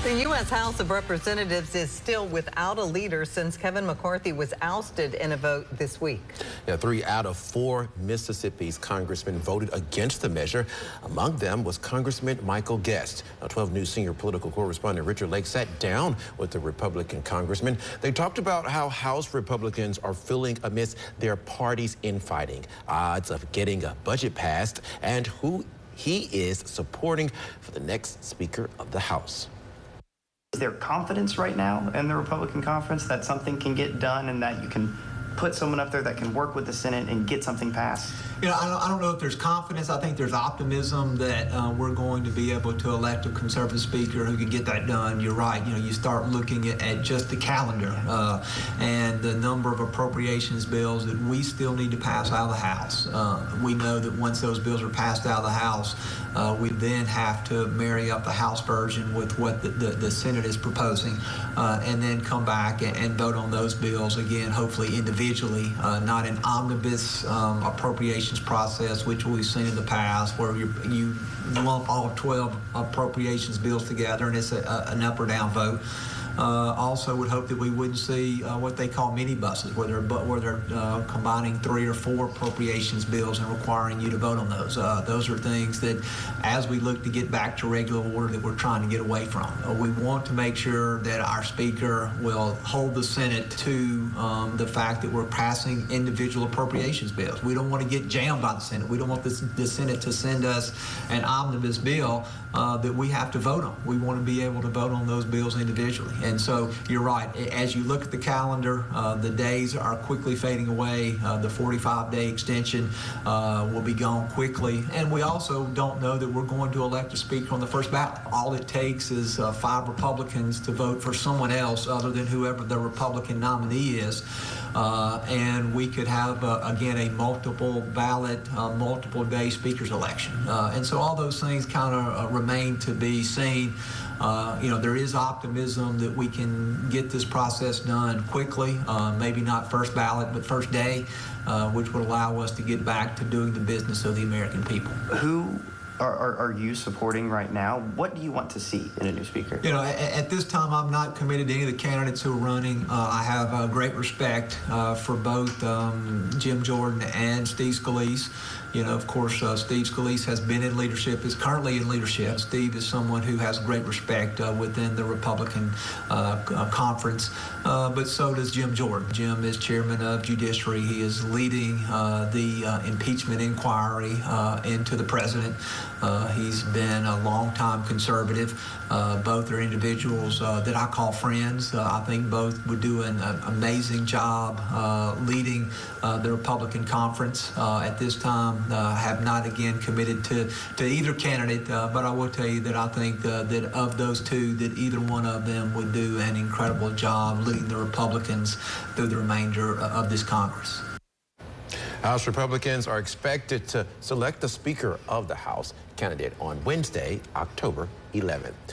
The U.S. House of Representatives is still without a leader since Kevin McCarthy was ousted in a vote this week. Yeah, 3 out of 4 Mississippi's congressmen voted against the measure. Among them was Congressman Michael Guest. Now, 12 News senior political correspondent Richard Lake sat down with the Republican congressman. They talked about how House Republicans are feeling amidst their party's infighting, odds of getting a budget passed, and who he is supporting for the next Speaker of the House. Is there confidence right now in the Republican conference that something can get done and that you can put someone up there that can work with the Senate and get something passed? You know, I don't know if there's confidence. I think there's optimism that we're going to be able to elect a conservative speaker who can get that done. You're right. You know, you start looking at just the calendar and the number of appropriations bills that we still need to pass out of the House. We know that once those bills are passed out of the House, we then have to marry up the House version with what the Senate is proposing, and then come back and vote on those bills again, hopefully individually, not an omnibus appropriations process, which we've seen in the past, where you lump all 12 appropriations bills together and it's an up or down vote. Also would hope that we wouldn't see what they call mini buses, where they're combining 3 or 4 appropriations bills and requiring you to vote on those. Those are things that, as we look to get back to regular order, that we're trying to get away from. We want to make sure that our Speaker will hold the Senate to the fact that we're passing individual appropriations bills. We don't want to get jammed by the Senate. We don't want the Senate to send us an omnibus bill that we have to vote on. We want to be able to vote on those bills individually. And so you're right. As you look at the calendar, the days are quickly fading away. The 45-day extension will be gone quickly. And we also don't know that we're going to elect a speaker on the first ballot. All it takes is 5 Republicans to vote for someone else other than whoever the Republican nominee is. And we could have, again, a multiple ballot, multiple day speaker's election. And so all those things kind of remain to be seen. You know, there is optimism that we can get this process done quickly, maybe not first ballot, but first day, which would allow us to get back to doing the business of the American people. Who are you supporting right now? What do you want to see in a new speaker? You know, at this time, I'm not committed to any of the candidates who are running. I have great respect for both Jim Jordan and Steve Scalise. You know, of course, Steve Scalise has been in leadership, is currently in leadership. Steve is someone who has great respect within the Republican conference, but so does Jim Jordan. Jim is chairman of Judiciary. He is leading the impeachment inquiry into the president. He's been a longtime conservative. Both are individuals that I call friends. I think both would do an amazing job leading the Republican conference. At this time, have not again committed to either candidate, but I will tell you that I think that of those two, that either one of them would do an incredible job leading the Republicans through the remainder of this Congress. House Republicans are expected to select the Speaker of the House candidate on Wednesday, October 11th.